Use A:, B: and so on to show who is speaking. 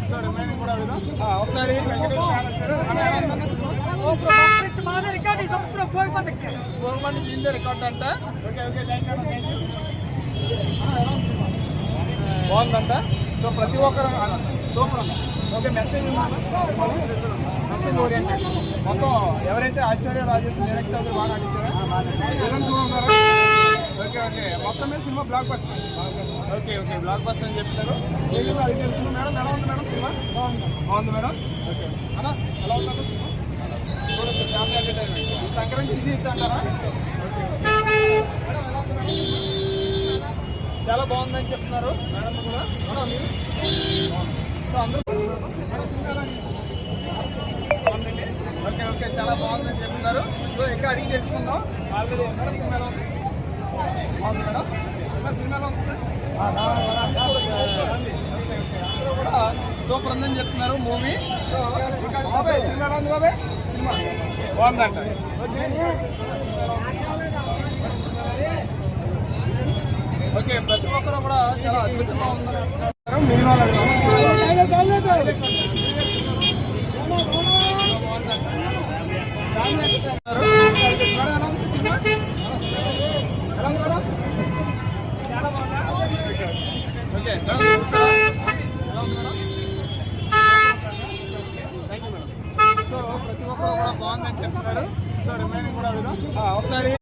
A: So remaining కూడా విధం ఒకసారి గవర్నమెంట్ ఇండియా రికార్డ్ అంట. ఓకే ఓకే బాగుందంట. సో ప్రతి ఒక్కరు సూపర్ అన్న. ఓకే మెసేజ్ ఓరియంటెడ్ మొత్తం ఎవరైతే ఆచార్య రాజేష్ నీరజ్ చౌదరి బాగా నటించారా చూడన్నారు. ఓకే ఓకే మొత్తం మీద cinema block buster. Okay okay block buster అని చెప్తున్నారు. అది తెలుసు మేడం. ఎలా ఉంది మేడం సినిమా? బాగుంది మేడం. ఓకే అన్న ఎలా ఉందంటే సినిమా చూడొచ్చు. ఫ్యామిలీ ఎంటర్టైన్మెంట్ ఈ సంక్రాంతి ఈజీ హిట్ అంటారా? చాలా బాగుందని చెప్తున్నారు మేడం కూడా. మీరు సో అందరూ ఓకే ఓకే చాలా బాగుందని చెప్తున్నారు. సో ఇంకా అడిగి తెలుసుకుందాం. ఆల్రెడీ మేడం బాగుంది మేడం. సినిమాలో ఉంది కూడా సూపర్ ఉందని చెప్తున్నారు మూవీ. సినిమా ఉంది బాబాయ్. సినిమా బాగుందంట. ఓకే ప్రతి ఒక్కరు కూడా చాలా అద్భుతంగా ఉందని సో ప్రతి ఒక్కరు కూడా బాగుందని చెప్తున్నారు. సో రిమైనింగ్ కూడా విధం ఒకసారి